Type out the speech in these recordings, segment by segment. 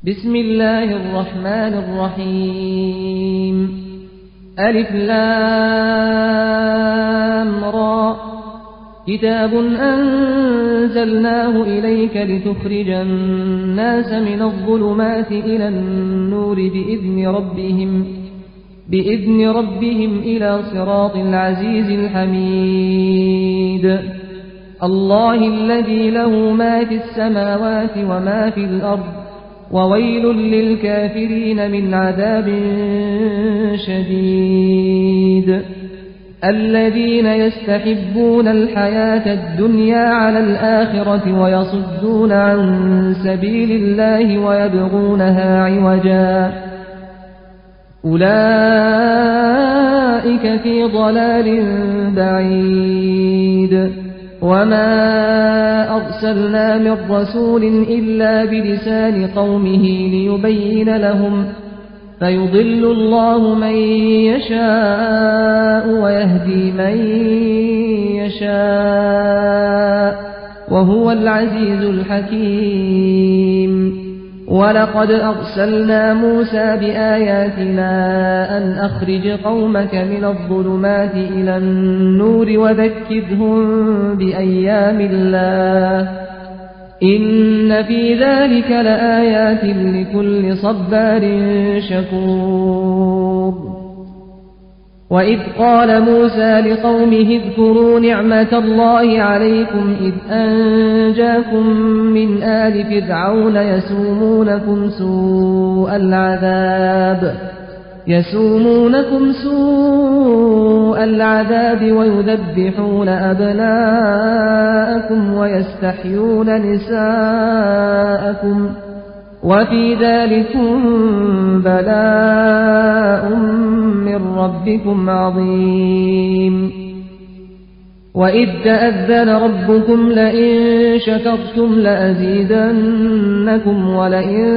بسم الله الرحمن الرحيم ألف لام را كتاب أنزلناه إليك لتخرج الناس من الظلمات إلى النور بإذن ربهم إلى صراط العزيز الحميد الله الذي له ما في السماوات وما في الأرض وويل للكافرين من عذاب شديد الذين يستحبون الحياة الدنيا على الآخرة ويصدون عن سبيل الله ويبغونها عوجا أولئك في ضلال بعيد وما أرسلنا من رسول إلا بلسان قومه ليبين لهم فيضل الله من يشاء ويهدي من يشاء وهو العزيز الحكيم ولقد أرسلنا موسى بآياتنا أن أخرج قومك من الظلمات إلى النور وذكرهم بأيام الله إن في ذلك لآيات لكل صبار شكور وإذ قال موسى لقومه اذكروا نعمة الله عليكم إذ أنجاكم من آل فرعون يسومونكم سوء العذاب ويذبحون أبناءكم ويستحيون نساءكم وفي ذلكم بلاء من ربكم عظيم وإذ تأذن ربكم لئن شكرتم لأزيدنكم ولئن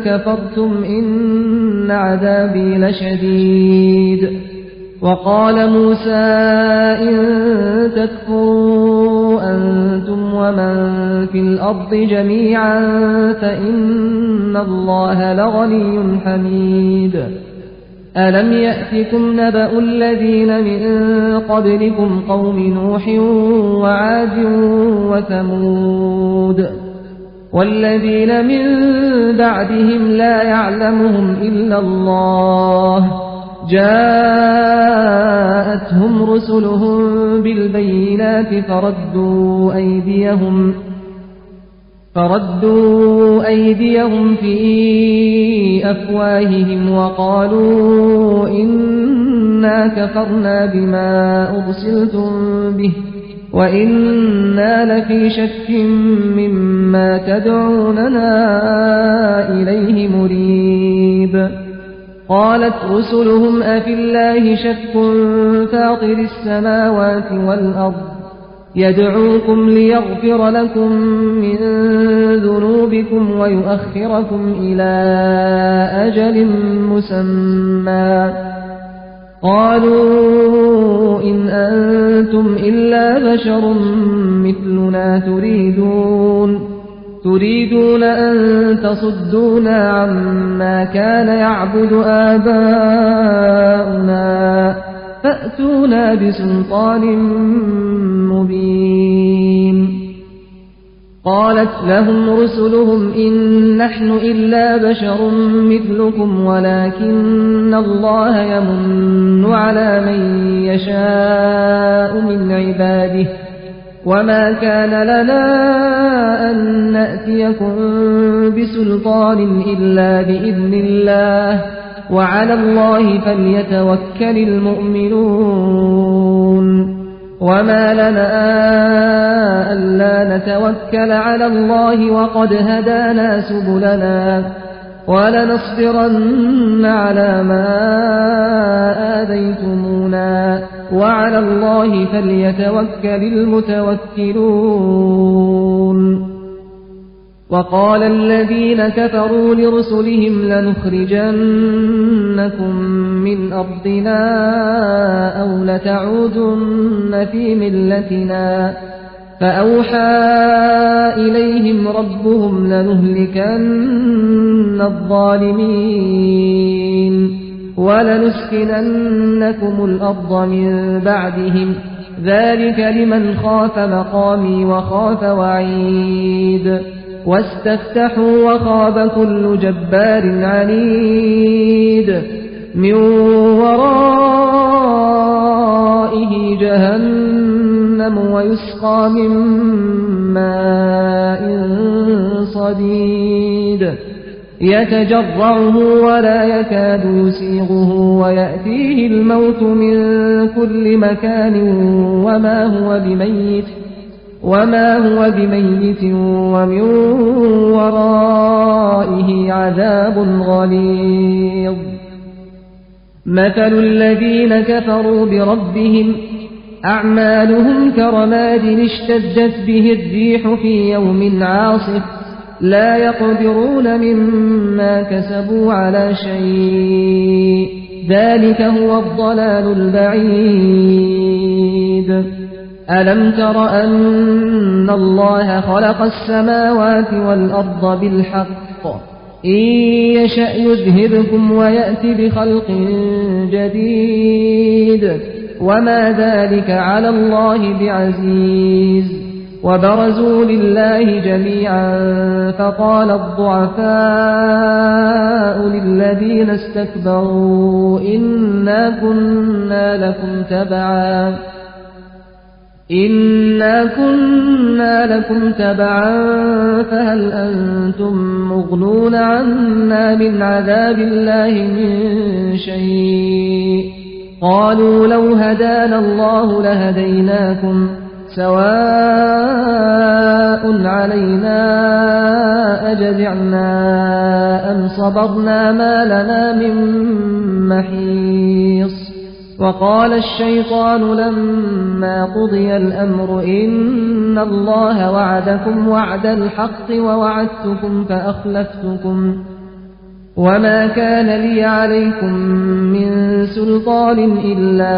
كفرتم إن عذابي لشديد وقال موسى إن تكفروا أنتم ومن في الأرض جميعا فإن الله لغني حميد ألم يأتكم نبأ الذين من قبلكم قوم نوح وعاد وثمود والذين من بعدهم لا يعلمهم إلا الله جاءتهم رسلهم بالبينات فردوا أيديهم في أفواههم وقالوا إنا كفرنا بما أرسلتم به وإنا لفي شك مما تدعوننا إليه مريب قالت رسلهم أفي الله شك فاطر السماوات والأرض يدعوكم ليغفر لكم من ذنوبكم ويؤخركم إلى أجل مسمى قالوا إن أنتم إلا بشر مثلنا تريدون أن تصدونا عما كان يعبد آباؤنا فأتونا بسلطان مبين قالت لهم رسلهم إن نحن إلا بشر مثلكم ولكن الله يمن على من يشاء من عباده وما كان لنا أن نأتيكم بسلطان إلا بإذن الله وعلى الله فليتوكل المؤمنون وما لنا ألا نتوكل على الله وقد هدانا سبلنا ولنصبرن على ما آذيتمونا وعلى الله فليتوكل المتوكلون وقال الذين كفروا لرسلهم لنخرجنكم من أرضنا أو لتعودن في ملتنا فأوحى إليهم ربهم لنهلكن الظالمين ولنسكننكم الأرض من بعدهم ذلك لمن خاف مقامي وخاف وعيد واستفتحوا وخاب كل جبار عنيد من ورائه جهنم ويسقى من ماء صديد يتجرعه ولا يكاد يسيغه ويأتيه الموت من كل مكان وما هو بميت ومن ورائه عذاب غليظ مثل الذين كفروا بربهم أعمالهم كرماد اشتدت به الريح في يوم عاصف لا يقدرون مما كسبوا على شيء ذلك هو الضلال البعيد ألم تر أن الله خلق السماوات والأرض بالحق إن يشأ يذهبكم ويأتي بخلق جديد وما ذلك على الله بعزيز وبرزوا لله جميعا فقال الضعفاء للذين استكبروا إنا كنا لكم تبعا فهل أنتم مغنون عنا من عذاب الله من شيء قالوا لو هدانا الله لهديناكم سواء علينا أجزعنا أم صبرنا ما لنا من محيص وقال الشيطان لما قضي الأمر إن الله وعدكم وعد الحق ووعدتكم فأخلفتكم وما كان لي عليكم من سلطان إلا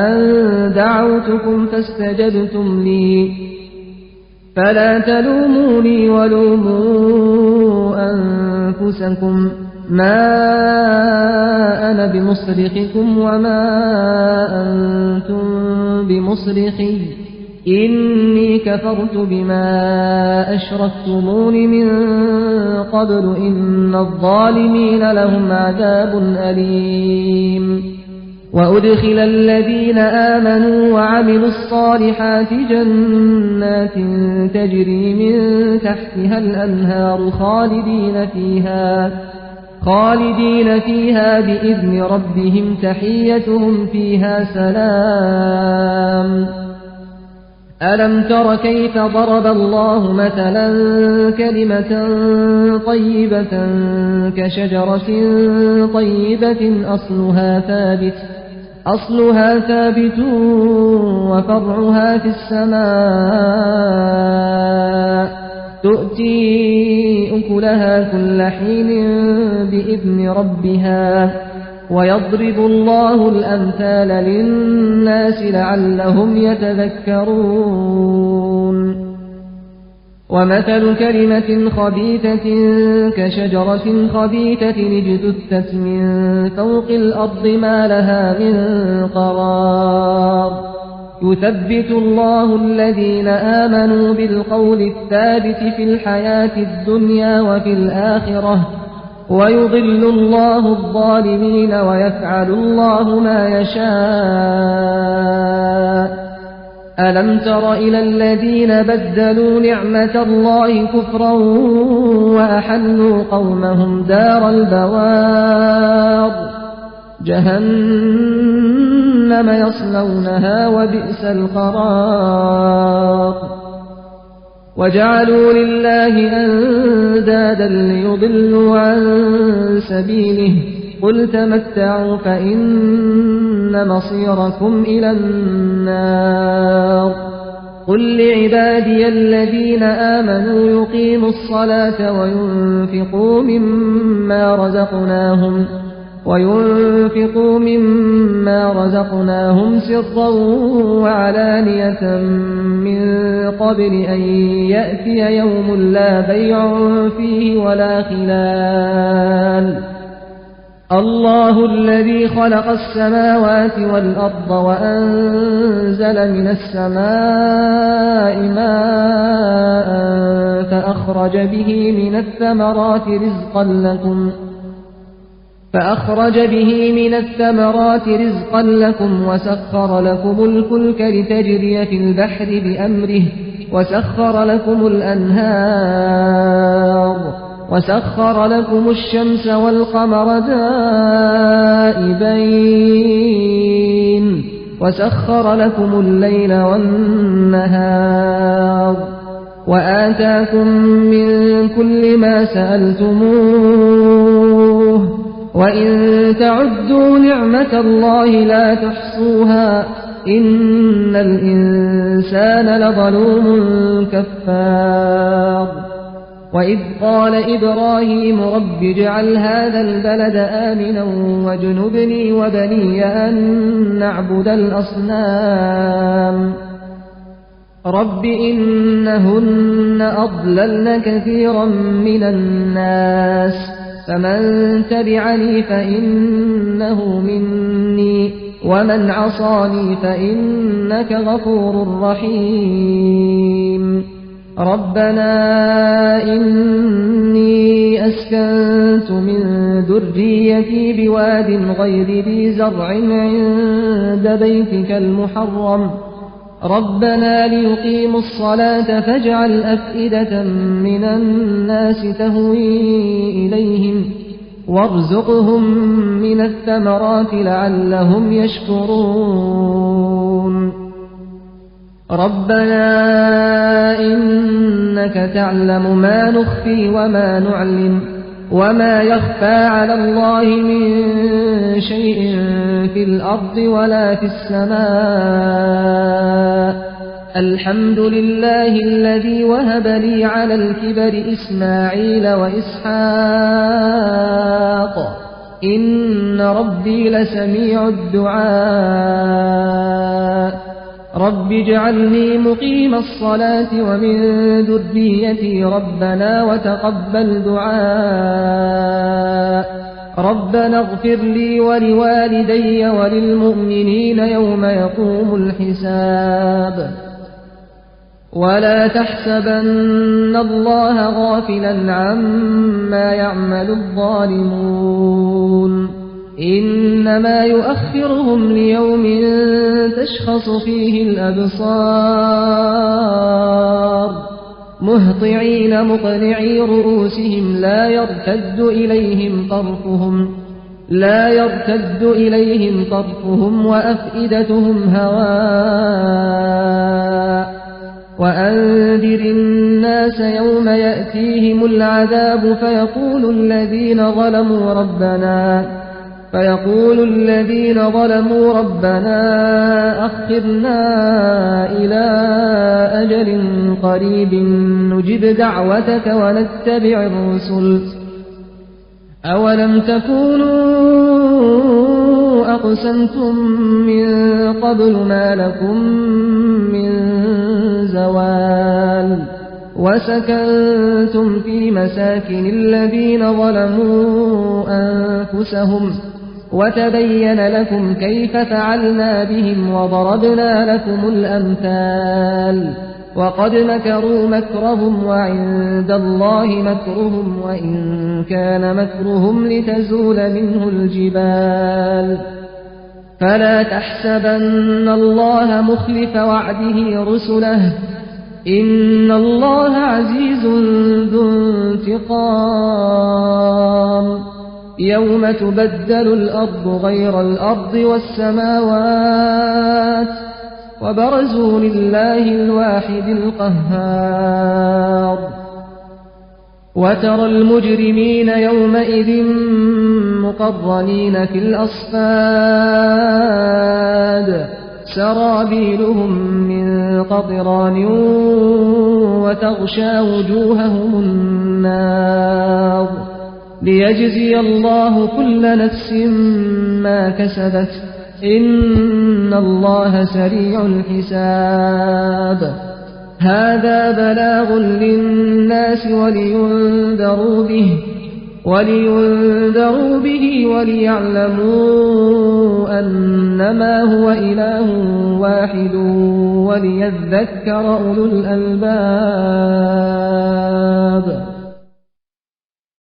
أن دعوتكم فاستجبتم لي فلا تلوموني ولوموا أنفسكم ما أنا بمصرخكم وما أنتم بمصرخي إني كفرت بما أشركتمون من قبل إن الظالمين لهم عذاب أليم وأدخل الذين آمنوا وعملوا الصالحات جنات تجري من تحتها الأنهار خالدين فيها بإذن ربهم تحيتهم فيها سلام ألم تر كيف ضرب الله مثلا كلمة طيبة كشجرة طيبة أصلها ثابت وفرعها في السماء تؤتي أكلها كل حين بإذن ربها ويضرب الله الأمثال للناس لعلهم يتذكرون ومثل كلمة خبيثة كشجرة خبيثة اجتثت من فوق الأرض ما لها من قرار يثبت الله الذين آمنوا بالقول الثابت في الحياة الدنيا وفي الآخرة ويضل الله الظالمين ويفعل الله ما يشاء ألم تر إلى الذين بدلوا نعمة الله كفرا وأحلوا قومهم دار البوار جهنم يصلونها وبئس القرار وجعلوا لله أندادا ليضلوا عن سبيله قل تمتعوا فإن مصيركم إلى النار قل لعبادي الذين آمنوا يقيموا الصلاة وينفقوا مما رزقناهم وينفقوا مما رزقناهم سرا وعلانية من قبل أن يأتي يوم لا بيع فيه ولا خلال. الله الذي خلق السماوات والأرض وأنزل من السماء ماء فأخرج به من الثمرات رزقا لكم وسخر لكم الفلك لتجري في البحر بأمره وسخر لكم الأنهار وسخر لكم الشمس والقمر دائبين وسخر لكم الليل والنهار وآتاكم من كل ما سألتموه وإن تعدوا نعمة الله لا تحصوها إن الإنسان لظلوم كفار. وإذ قال إبراهيم رب اجعل هذا البلد آمنا واجنبني وبني أن نعبد الأصنام رب إنهن أضللن كثيرا من الناس فمن تبعني فإنه مني ومن عصاني فإنك غفور رحيم. ربنا إني أسكنت من ذريتي بواد غير ذي زرع عند بيتك المحرم ربنا ليقيموا الصلاة فاجعل أفئدة من الناس تهوي إليهم وارزقهم من الثمرات لعلهم يشكرون. ربنا إنك تعلم ما نخفي وما نعلن وما يخفى على الله من شيء في الأرض ولا في السماء. الحمد لله الذي وهب لي على الكبر إسماعيل وإسحاق إن ربي لسميع الدعاء. رب اجعلني مقيم الصلاة ومن ذريتي ربنا وتقبل دعاء. ربنا اغفر لي ولوالدي وللمؤمنين يوم يقوم الحساب. ولا تحسبن الله غافلا عما يعمل الظالمون إنما يؤخرهم ليوم تشخص فيه الأبصار مهطعين مقنعي رؤوسهم لا يرتد إليهم طرفهم وأفئدتهم هواء. وأنذر الناس يوم يأتيهم العذاب فيقول الذين ظلموا ربنا أخرنا إلى أجل قريب نجب دعوتك ونتبع الرسل أولم تكونوا أقسمتم من قبل ما لكم من زوال وسكنتم في مساكن الذين ظلموا أنفسهم وتبين لكم كيف فعلنا بهم وضربنا لكم الأمثال. وقد مكروا مكرهم وعند الله مكرهم وإن كان مكرهم لتزول منه الجبال. فلا تحسبن الله مخلف وعده رسله إن الله عزيز ذو انتقام. يوم تبدل الأرض غير الأرض والسماوات وبرزوا لله الواحد القهار. وترى المجرمين يومئذ مقرنين في الأصفاد سرابيلهم من قطران وتغشى وجوههم النار ليجزي الله كل نفس ما كسبت إن الله سريع الحساب. هذا بلاغ للناس ولينذروا به وليعلموا أنما هو إله واحد وليذكر أولو الألباب.